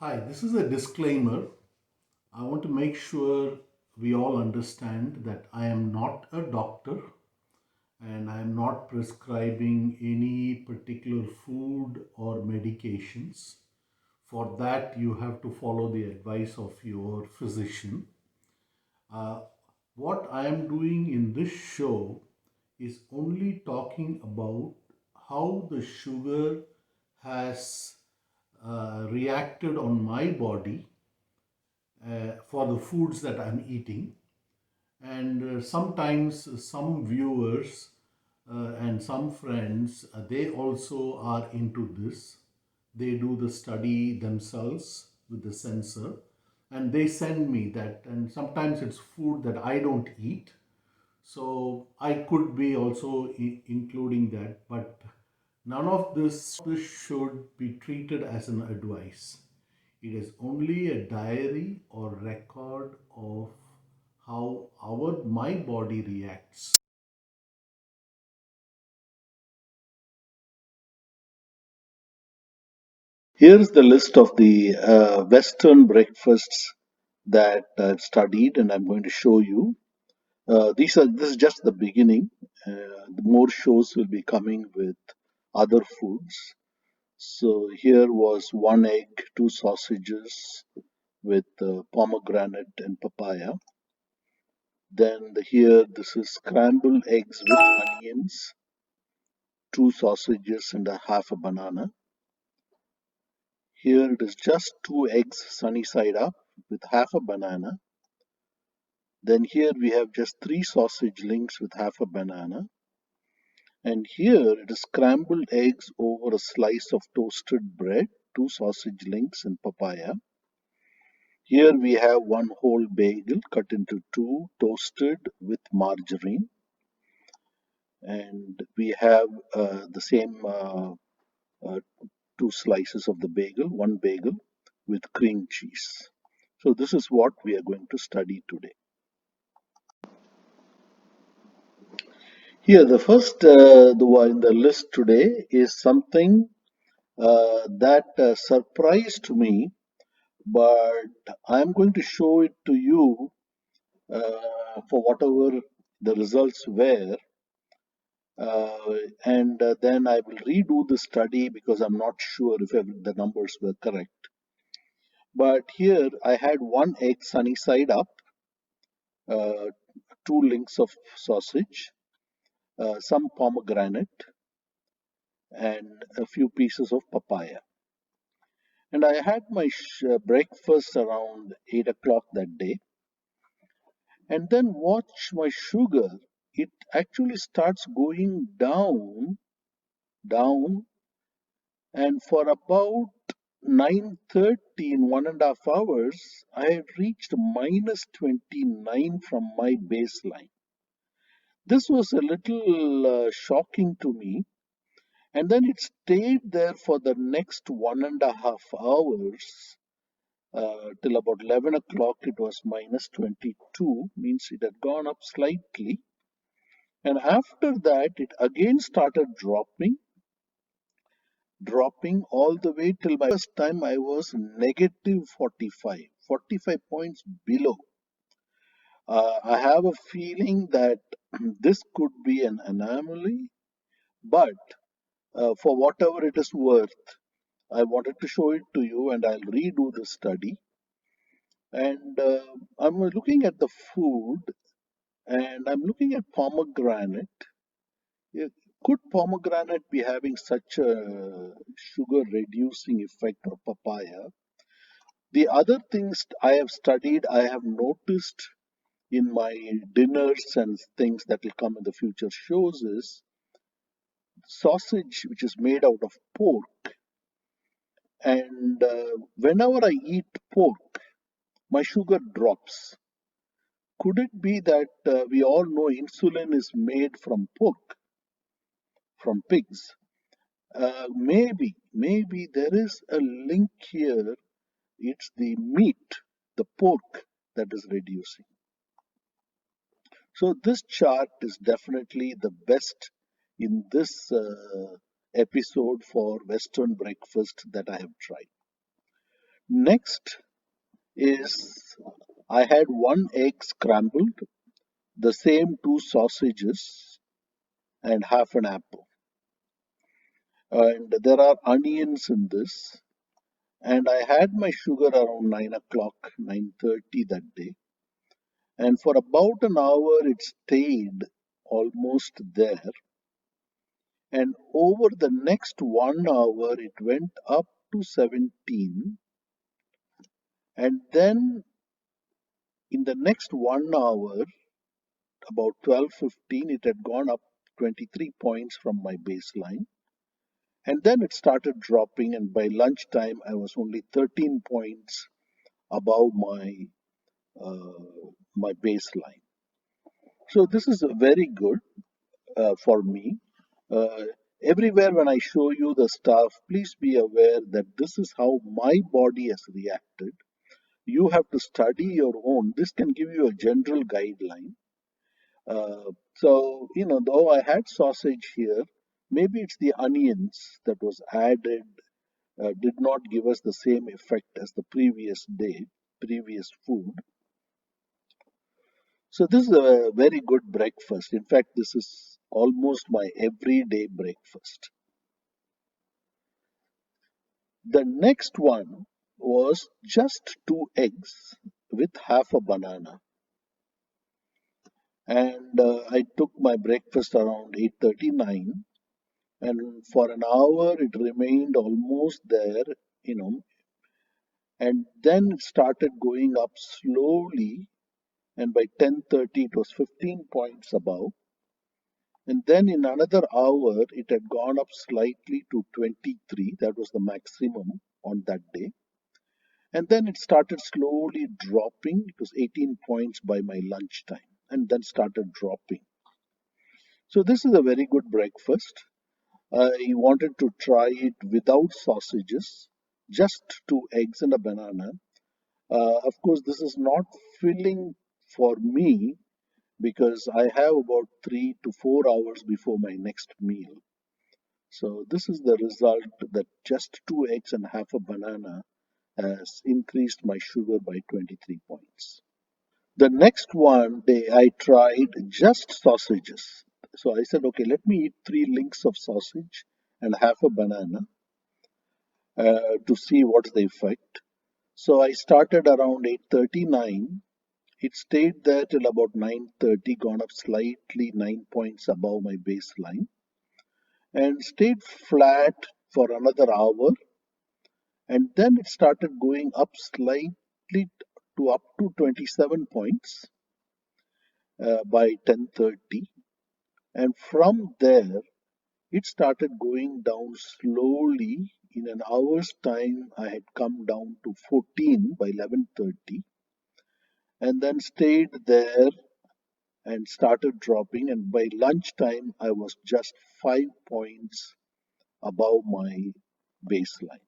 Hi, this is a disclaimer. I want to make sure we all understand that I am not a doctor and I am not prescribing any particular food or medications. For that, you have to follow the advice of your physician. Uh, what I am doing in this show is only talking about how the sugar has reacted on my body for the foods that I'm eating. And sometimes some viewers and some friends, they also are into this. They do the study themselves with the sensor and they send me that. And sometimes it's food that I don't eat. So I could be also including that. But none of this should be treated as an advice. It is only a diary or record of how my body reacts. Here's the list of the Western breakfasts that I've studied, and I'm going to show you. This is just the beginning. The more shows will be coming with other foods. So here was one egg, two sausages with pomegranate and papaya. Then here this is scrambled eggs with onions, two sausages and a half a banana. Here it is just two eggs sunny side up with half a banana. Then here we have just three sausage links with half a banana. And here it is scrambled eggs over a slice of toasted bread, two sausage links and papaya. Here we have one whole bagel cut into two, toasted with margarine. And we have the same uh, two slices of the bagel, one bagel with cream cheese. So this is what we are going to study today. Here, the first the one in the list today is something that surprised me, but I'm going to show it to you for whatever the results were, and then I will redo the study because I'm not sure if the numbers were correct. But here I had one egg sunny side up, uh, two links of sausage, some pomegranate, and a few pieces of papaya. And I had my breakfast around 8 o'clock that day. And then watch my sugar. It actually starts going down, down. And for about 9:30 in 1.5 hours, I had reached minus 29 from my baseline. This was a little shocking to me. And then it stayed there for the next 1.5 hours till about 11 o'clock. It was minus 22, means it had gone up slightly. And after that, it again started dropping all the way till by first time I was negative 45 points below. I have a feeling that this could be an anomaly, but for whatever it is worth, I wanted to show it to you and I'll redo the study. And I'm looking at the food and I'm looking at pomegranate. Yeah, could pomegranate be having such a sugar reducing effect or papaya? The other things I have studied, I have noticed in my dinners and things that will come in the future shows is sausage, which is made out of pork. And whenever I eat pork, my sugar drops. Could it be that we all know insulin is made from pork, from pigs? Maybe there is a link here. It's the meat, the pork, that is reducing. So this chart is definitely the best in this episode for Western breakfast that I have tried. Next is I had one egg scrambled, the same two sausages, and half an apple. And there are onions in this. And I had my sugar around 9 o'clock, 9:30 that day. And for about an hour, it stayed almost there. And over the next 1 hour, it went up to 17. And then in the next 1 hour, about 12:15, it had gone up 23 points from my baseline. And then it started dropping. And by lunchtime, I was only 13 points above my baseline. So this is very good for me. Uh, Everywhere when I show you the stuff, please be aware that this is how my body has reacted. You have to study your own. This can give you a general guideline. Though I had sausage here, maybe it's the onions that was added did not give us the same effect as the previous day, previous food. So this is a very good breakfast. In fact, this is almost my everyday breakfast. The next one was just two eggs with half a banana. And I took my breakfast around 8:39, and for an hour it remained almost there, you know, and then it started going up slowly, and by 10:30 it was 15 points above. And then in another hour, it had gone up slightly to 23. That was the maximum on that day. And then it started slowly dropping. It was 18 points by my lunchtime and then started dropping. So, this is a very good breakfast. I wanted to try it without sausages, just two eggs and a banana. Of course, this is not filling for me because I have about 3 to 4 hours before my next meal. So this is the result that just two eggs and half a banana has increased my sugar by 23 points. The next one day I tried just sausages. So I said, okay, let me eat three links of sausage and half a banana to see what's the effect. So I started around 8:39. It stayed there till about 9:30, gone up slightly 9 points above my baseline, and stayed flat for another hour, and then it started going up slightly to up to 27 points by 10:30, and from there it started going down slowly. In an hour's time I had come down to 14 by 11:30, and then stayed there and started dropping, and by lunchtime I was just 5 points above my baseline.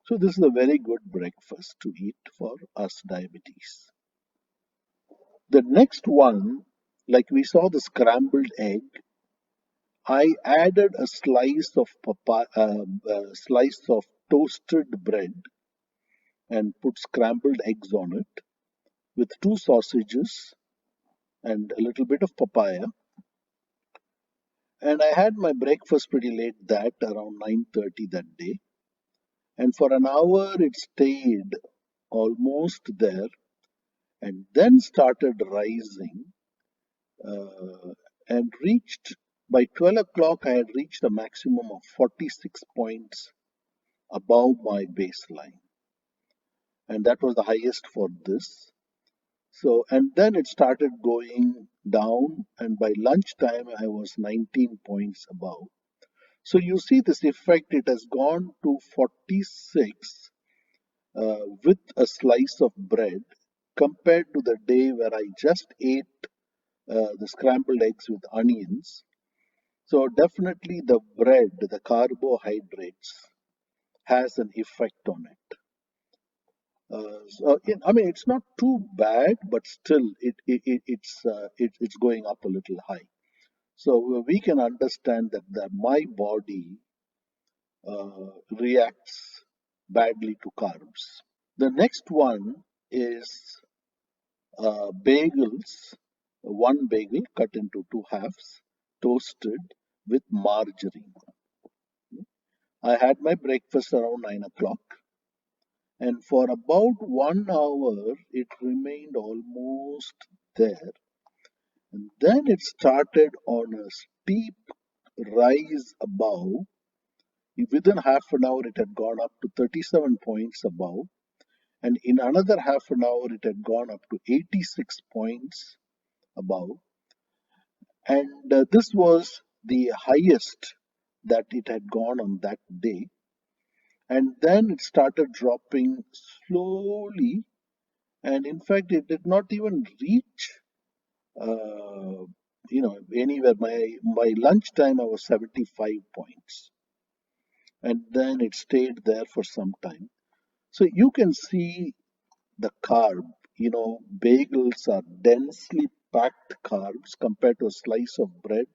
So this is a very good breakfast to eat for us diabetes. The next one, like we saw the scrambled egg, I added a slice of toasted bread and put scrambled eggs on it with two sausages and a little bit of papaya. And I had my breakfast pretty late, that around 9:30 that day. And for an hour it stayed almost there and then started rising uh, and reached by 12 o'clock. I had reached a maximum of 46 points above my baseline, and that was the highest for this. So, and then it started going down, and by lunchtime, I was 19 points above. So, you see this effect, it has gone to 46 with a slice of bread compared to the day where I just ate the scrambled eggs with onions. So definitely the bread, the carbohydrates, has an effect on it. I mean, it's not too bad, but still, it's going up a little high. So we can understand that my body reacts badly to carbs. The next one is bagels, one bagel cut into two halves, toasted with margarine. I had my breakfast around 9 o'clock, and for about 1 hour it remained almost there. And then it started on a steep rise above. Within half an hour, it had gone up to 37 points above, and in another half an hour, it had gone up to 86 points above. And this was the highest that it had gone on that day. And then it started dropping slowly, and in fact, it did not even reach, uh, anywhere. My lunchtime, I was 75 points, and then it stayed there for some time. So you can see the carb. Bagels are densely packed carbs compared to a slice of bread.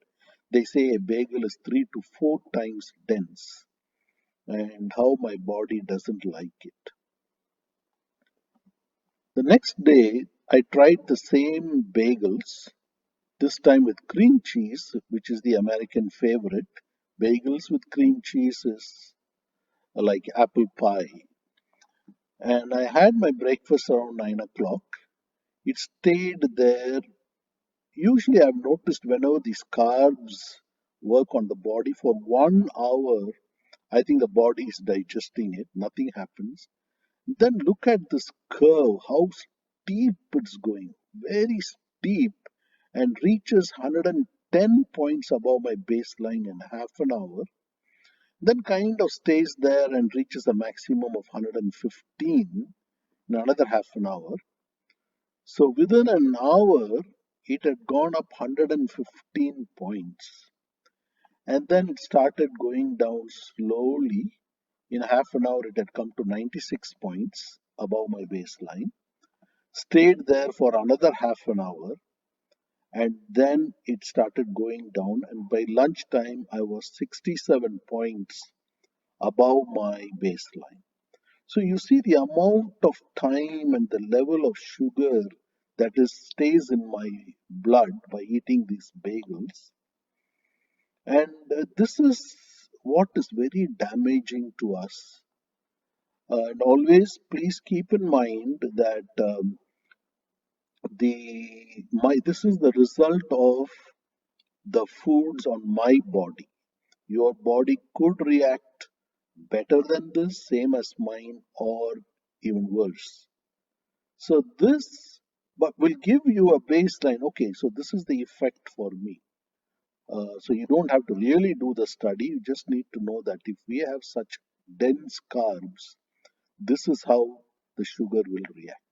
They say a bagel is 3 to 4 times dense, and how my body doesn't like it. The next day, I tried the same bagels, this time with cream cheese, which is the American favorite. Bagels with cream cheese is like apple pie. And I had my breakfast around 9 o'clock. It stayed there. Usually, I've noticed whenever these carbs work on the body for 1 hour, I think the body is digesting it, nothing happens. Then look at this curve, how steep it's going, very steep, and reaches 110 points above my baseline in half an hour. Then kind of stays there and reaches a maximum of 115 in another half an hour. So within an hour, it had gone up 115 points. And then it started going down slowly. In half an hour, it had come to 96 points above my baseline, stayed there for another half an hour, and then it started going down. And by lunchtime, I was 67 points above my baseline. So you see the amount of time and the level of sugar that is stays in my blood by eating these bagels. And this is what is very damaging to us. And always please keep in mind that this is the result of the foods on my body. Your body could react better than this, same as mine, or even worse. So this but will give you a baseline. Okay, so this is the effect for me. So you don't have to really do the study. You just need to know that if we have such dense carbs, this is how the sugar will react.